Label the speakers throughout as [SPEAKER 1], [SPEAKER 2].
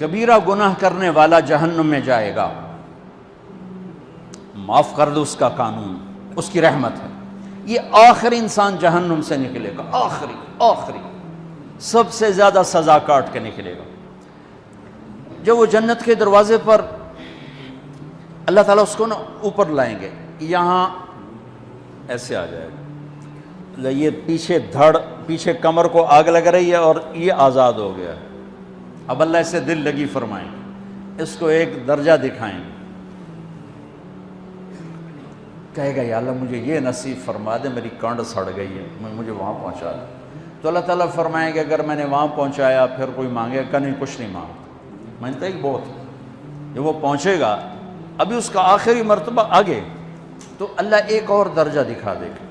[SPEAKER 1] کبیرہ گناہ کرنے والا جہنم میں جائے گا، معاف کر دو اس کا قانون، اس کی رحمت ہے، یہ آخری انسان جہنم سے نکلے گا، آخری سب سے زیادہ سزا کاٹ کے نکلے گا۔ جب وہ جنت کے دروازے پر اللہ تعالیٰ اس کو نا اوپر لائیں گے، یہاں ایسے آ جائے گا، یہ پیچھے دھڑ، پیچھے کمر کو آگ لگ رہی ہے اور یہ آزاد ہو گیا ہے۔ اب اللہ اسے دل لگی فرمائیں، اس کو ایک درجہ دکھائیں، کہے گا یا اللہ مجھے یہ نصیب فرما دے، میری کانڈ سڑ گئی ہے، مجھے وہاں پہنچا دے۔ تو اللہ تعالیٰ فرمائیں گے اگر میں نے وہاں پہنچایا پھر کوئی مانگے گا نہیں، کچھ نہیں مانگتا، مانتا ہی بہت۔ جب وہ پہنچے گا ابھی اس کا آخری مرتبہ آگے، تو اللہ ایک اور درجہ دکھا دے گا۔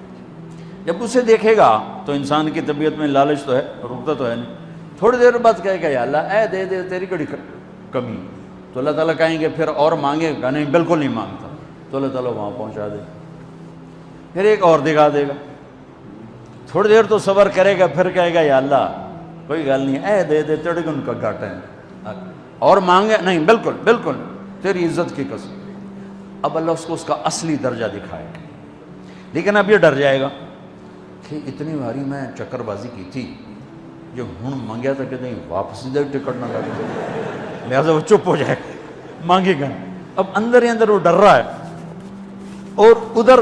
[SPEAKER 1] جب اسے دیکھے گا تو انسان کی طبیعت میں لالچ تو ہے، رکتا تو ہے نہیں، تھوڑی دیر بعد کہے گا یا اللہ اے دے دے، تیری کڑی کمی۔ تو اللہ تعالیٰ کہیں گے پھر اور مانگے گا نہیں، بالکل نہیں مانگتا، تو اللہ تعالیٰ وہاں پہنچا دے، پھر ایک اور دکھا دے گا، تھوڑی دیر تو صبر کرے گا، پھر کہے گا یا اللہ کوئی گل نہیں، اے دے دے، تیرے کو ان کا گھاٹا ہے، اور مانگے نہیں، بالکل تیری عزت کی قسم۔ اب اللہ اس کو اس کا اصلی درجہ دکھائے گا، لیکن اب یہ ڈر جائے گا کہ اتنی باری میں چکر بازی کی تھی، جو ہوں مانگیا تھا کہ نہیں واپس دے ٹکٹ نہ لگے، لہٰذا وہ چپ ہو جائے گا، مانگے گا۔ اب اندر ہی اندر وہ ڈر رہا ہے، اور ادھر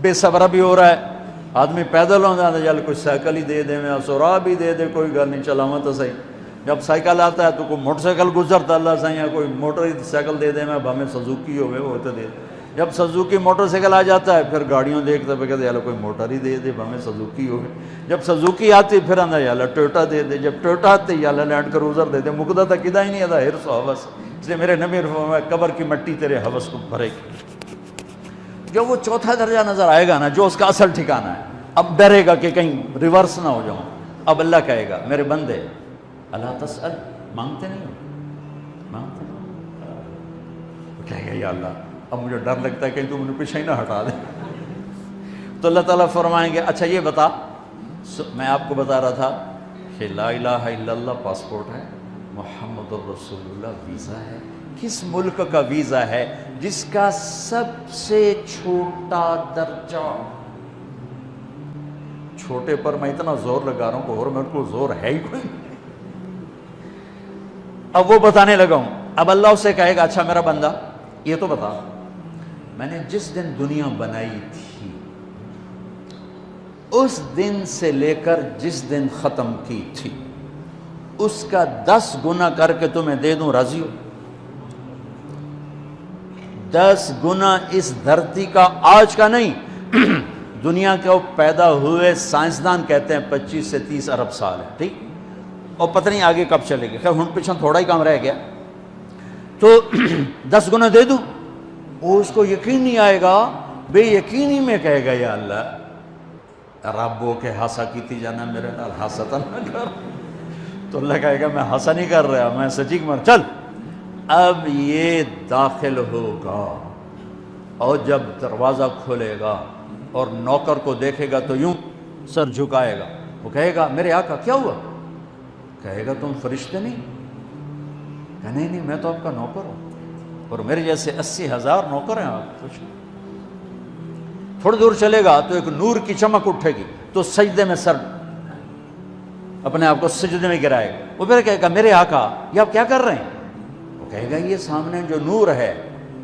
[SPEAKER 1] بے صبرہ بھی ہو رہا ہے، آدمی پیدل ہو جاتا ہے، چل کوئی سائیکل ہی دے دے، میں سورا بھی دے دے، کوئی گل نہیں، چلاواں تو صحیح۔ جب سائیکل آتا ہے تو کوئی موٹر سائیکل گزرتا اللہ صحیح ہے، کوئی موٹر سائیکل دے دے، میں بھامے سزوکی ہوئے وہ تو دے دے۔ جب سزوکی موٹر سائیکل آ جاتا ہے پھر گاڑیوں دیکھتا ہے، کہتے ہیں کوئی موٹر ہی دے دے، بھامے سزوکی ہوئے۔ جب سزوکی آتی پھر آندہ یا اللہ ٹویوٹا دے دے، جب ٹویوٹا آتے یا اللہ لینڈ کروزر دے دے، مقدہ تک کدا ہی نہیں آتا، حرص و حوث۔ اس لیے میرے نبی فرمایا قبر کی مٹی تیرے حوث کو بھرے گی۔ جب وہ چوتھا درجہ نظر آئے گا نا، جو اس کا اصل ٹھکانہ ہے، اب ڈرے گا کہ کہیں ریورس نہ ہو جاؤں۔ اب اللہ کہے گا میرے بندے اللہ تسأل، مانگتے نہیں ہو، مانگتے نہیں، کہے گا یا اللہ اب مجھے ڈر لگتا ہے کہ تو مجھے پیچھے ہی نہ ہٹا دے۔ تو اللہ تعالیٰ فرمائیں گے اچھا یہ بتا، میں آپ کو بتا رہا تھا کہ لا الہ الا اللہ پاسپورٹ ہے، محمد الرسول اللہ ویزا ہے۔ کس ملک کا ویزا ہے؟ جس کا سب سے چھوٹا درجہ، چھوٹے پر میں اتنا زور لگا رہا ہوں کہ اور میرے کو زور ہے ہی کوئی۔ اب وہ بتانے لگا ہوں، اب اللہ اسے کہے گا اچھا میرا بندہ یہ تو بتا، میں نے جس دن دنیا بنائی تھی اس دن سے لے کر جس دن ختم کی تھی اس کا 10 گنا کر کے تمہیں دے دوں، راضی ہو؟ 10 گنا اس دھرتی کا، آج کا نہیں، دنیا کے وہ پیدا ہوئے سائنسدان کہتے ہیں 25 سے 30 ارب سال ہے، ٹھیک، اور پتہ نہیں آگے کب چلے گی، خیر ہن پیچھے تھوڑا ہی کام رہ گیا، تو 10 گنا دے دوں۔ وہ اس کو یقین نہیں آئے گا، بے یقینی میں کہے گا یا اللہ ربو کے ہاسا کیتی جانا، میرے نال ہاسا تو نہ کر۔ تو اللہ کہے گا میں ہاسا نہیں کر رہا، میں سچی مر، چل۔ اب یہ داخل ہوگا اور جب دروازہ کھولے گا اور نوکر کو دیکھے گا تو یوں سر جھکائے گا، وہ کہے گا میرے آقا کیا ہوا؟ کہے گا تم فرشتے نہیں؟ کہ نہیں میں تو آپ کا نوکر ہوں، اور میرے جیسے 80,000 نوکر ہیں آپ۔ کچھ تھوڑی دور چلے گا تو ایک نور کی چمک اٹھے گی، تو سجدے میں سر، اپنے آپ کو سجدے میں گرائے گا، وہ پھر کہے گا میرے آقا یہ آپ کیا کر رہے ہیں؟ وہ کہے گا یہ سامنے جو نور ہے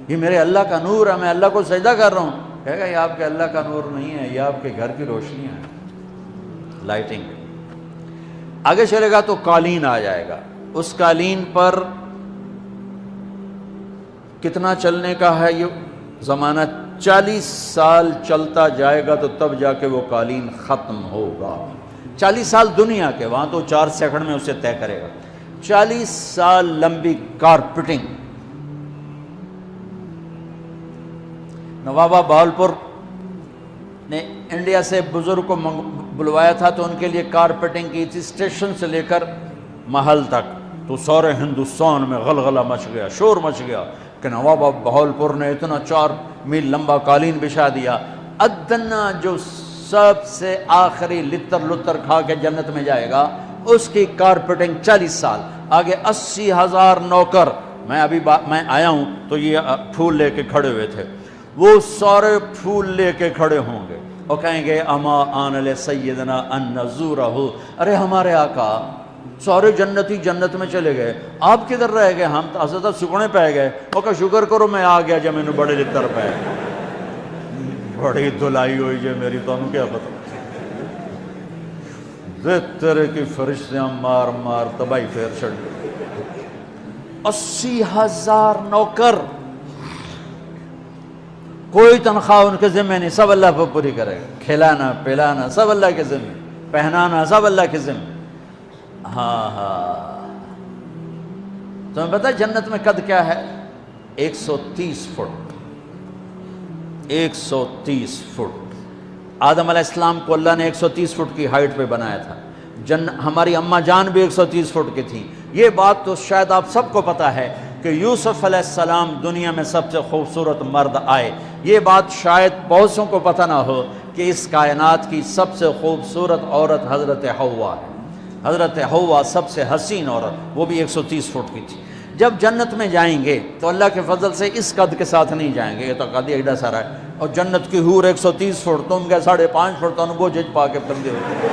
[SPEAKER 1] یہ میرے اللہ کا نور ہے، میں اللہ کو سجدہ کر رہا ہوں۔ کہے گا یہ آپ کے اللہ کا نور نہیں ہے، یہ آپ کے گھر کی روشنی ہے، لائٹنگ۔ آگے چلے گا تو قالین آ جائے گا، اس قالین پر کتنا چلنے کا ہے یہ زمانہ؟ 40 سال چلتا جائے گا تو تب جا کے وہ قالین ختم ہوگا۔ 40 سال دنیا کے، وہاں تو 4 سیکنڈ میں اسے طے کرے گا۔ 40 سال لمبی کارپیٹنگ۔ نوابہ بہاولپور نے انڈیا سے بزرگ کو بلوایا تھا تو ان کے لیے کارپیٹنگ کی تھی، اسٹیشن سے لے کر محل تک، تو سارے ہندوستان میں غلغلہ مچ گیا، شور مچ گیا کہ نوابہ بہاولپور نے اتنا 4 میل لمبا قالین بچھا دیا۔ ادنا جو سب سے آخری لتر کھا کے جنت میں جائے گا، اس کی کارپیٹنگ 40 سال، آگے 80,000 نوکر. میں آیا ہوں تو یہ پھول لے کے کھڑے ہوئے تھے، وہ سارے پھول لے کے کھڑے ہوں گے اور کہیں گے اما آن لسیدنا ان نزورہ، ارے ہمارے آقا سارے جنتی جنت میں چلے گئے، آپ کدھر رہ گئے؟ ہم تو حضرت سکنے پہ گئے. وہ کہا شکر کرو میں آ گیا جب میں نے بڑے لتر پہ بڑی دلائی ہوئی جے میری، تو انہوں کیا پتا تیرے کی فرشتیاں مار مار تباہی پھیر چھڑ گئے. 80,000 نوکر، کوئی تنخواہ ان کے ذمہ نہیں، سب اللہ پہ پوری کرے گا، کھلانا پلانا سب اللہ کے ذمہ، پہنانا سب اللہ کے ذمہ. ہاں تمہیں پتہ ہے جنت میں قد کیا ہے؟ 130 فٹ. 130 فٹ. آدم علیہ السلام کو اللہ نے 130 فٹ کی ہائٹ پہ بنایا تھا. ہماری اماں جان بھی 130 فٹ کی تھی. یہ بات تو شاید آپ سب کو پتہ ہے کہ یوسف علیہ السلام دنیا میں سب سے خوبصورت مرد آئے. یہ بات شاید بہت سوں کو پتہ نہ ہو کہ اس کائنات کی سب سے خوبصورت عورت حضرت حوا ہے. حضرت حوا سب سے حسین عورت، وہ بھی 130 فٹ کی تھی. جب جنت میں جائیں گے تو اللہ کے فضل سے اس قد کے ساتھ نہیں جائیں گے، یہ تو قد ایڈا سارا ہے، اور جنت کی حور 130 فٹ، تم کیا 5.5 فٹ، تو وہ جج پا کے پردے ہوتے.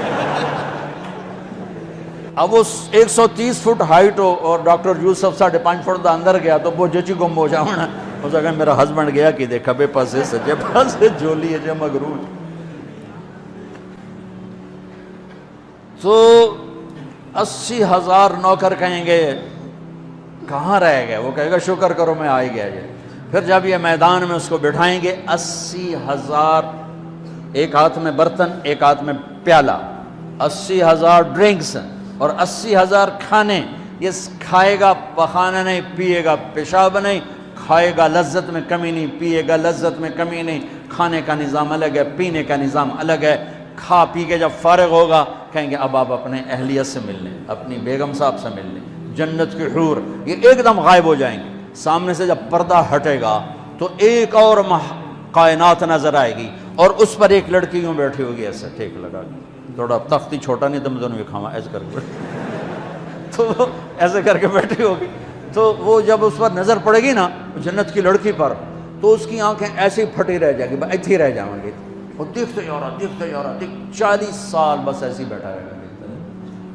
[SPEAKER 1] اب اس 130 فٹ ہائٹ ہو اور ڈاکٹر یوسف 5.5 فٹ دا اندر گیا تو وہ جچی گم ہو جاؤنا. اس اگر میرا ہسبینڈ گیا کہ دیکھا بے پاسے سجے پاسے جولی ہے جے مغرور. تو 80,000 نوکر کہیں گے کہاں رہ گئے؟ وہ کہے گا شکر کرو میں آ ہی گیا. پھر جب یہ میدان میں اس کو بٹھائیں گے 80,000، ایک ہاتھ میں برتن ایک ہاتھ میں پیالہ، 80,000 ڈرنکس اور 80,000 کھانے. یہ کھائے گا پخانا نہیں، پیے گا پیشاب نہیں، کھائے گا لذت میں کمی نہیں، پیے گا لذت میں کمی نہیں. کھانے کا نظام الگ ہے، پینے کا نظام الگ ہے. کھا پی کے جب فارغ ہوگا کہیں گے اب آپ اپنے اہلیت سے مل لیں، اپنی بیگم صاحب سے مل لیں. جنت کی حور یہ ایک دم غائب ہو جائیں گے. سامنے سے جب پردہ ہٹے گا تو ایک اور کائنات نظر آئے گی، اور اس پر ایک لڑکی یوں بیٹھی ہوگی ایسے ٹھیک لگا کے، تھوڑا تختی چھوٹا نہیں تم دونوں بھی کھاوا ایسے کر کے تو وہ ایسے کر کے بیٹھی ہوگی. تو وہ جب اس پر نظر پڑے گی نا جنت کی لڑکی پر، تو اس کی آنکھیں ایسی پھٹی رہ جائیں گی، ایتھے ہی رہ جائیں گے. اور دیکھتے جا رہا 40 سال بس ایسے ہی بیٹھا رہے گا.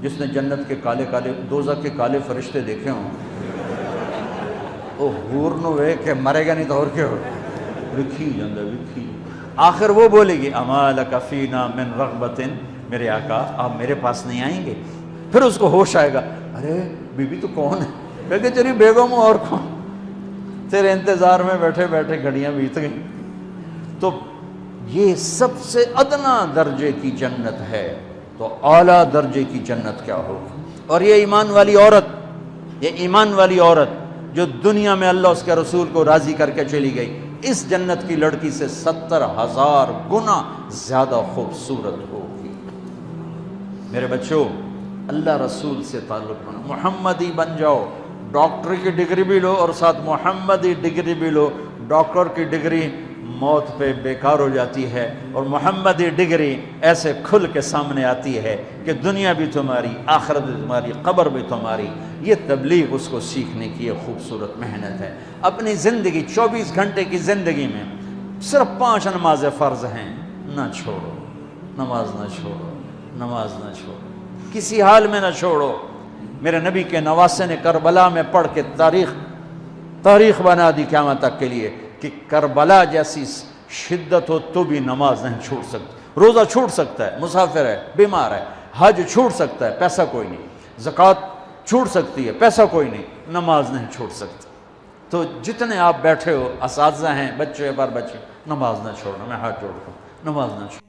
[SPEAKER 1] جس نے جنت کے کالے کالے دوزخ کے کالے فرشتے دیکھے ہوں وہ حور نو وے کہ مرے گا نہیں تو اور کیا ہو وکھی جاندہ وکھی. آخر وہ بولے گی اما لک فینا من رغبت، میرے آقا آپ میرے پاس نہیں آئیں گے؟ پھر اس کو ہوش آئے گا، ارے بی بی تو کون ہے؟ کہتے تیری بیگم اور کون، تیرے انتظار میں بیٹھے بیٹھے گھڑیاں بیت گئیں. تو یہ سب سے ادنا درجے کی جنت ہے، تو اعلیٰ درجے کی جنت کیا ہوگی. اور یہ ایمان والی عورت، یہ ایمان والی عورت جو دنیا میں اللہ اس کے رسول کو راضی کر کے چلی گئی، اس جنت کی لڑکی سے 70,000 گنا زیادہ خوبصورت ہوگی. میرے بچوں اللہ رسول سے تعلق بنا، محمدی بن جاؤ. ڈاکٹر کی ڈگری بھی لو اور ساتھ محمدی ڈگری بھی لو. ڈاکٹر کی ڈگری موت پہ بیکار ہو جاتی ہے، اور محمدی ڈگری ایسے کھل کے سامنے آتی ہے کہ دنیا بھی تمہاری، آخرت بھی تمہاری، قبر بھی تمہاری. یہ تبلیغ اس کو سیکھنے کی ایک خوبصورت محنت ہے. اپنی زندگی 24 گھنٹے کی زندگی میں صرف 5 نمازیں فرض ہیں، نہ چھوڑو. نماز نہ چھوڑو، نماز نہ چھوڑو، کسی حال میں نہ چھوڑو. میرے نبی کے نواسے نے کربلا میں پڑھ کے تاریخ بنا دی قیامت تک کے لیے کہ کربلا جیسی شدت ہو تو بھی نماز نہیں چھوٹ سکتی. روزہ چھوٹ سکتا ہے، مسافر ہے، بیمار ہے. حج چھوٹ سکتا ہے، پیسہ کوئی نہیں. زکوٰۃ چھوٹ سکتی ہے، پیسہ کوئی نہیں. نماز نہیں چھوٹ سکتی. تو جتنے آپ بیٹھے ہو، اساتذہ ہیں، بچے پر بچے، نماز نہ چھوڑنا. میں ہاتھ جوڑتا ہوں، نماز نہ چھوڑنا.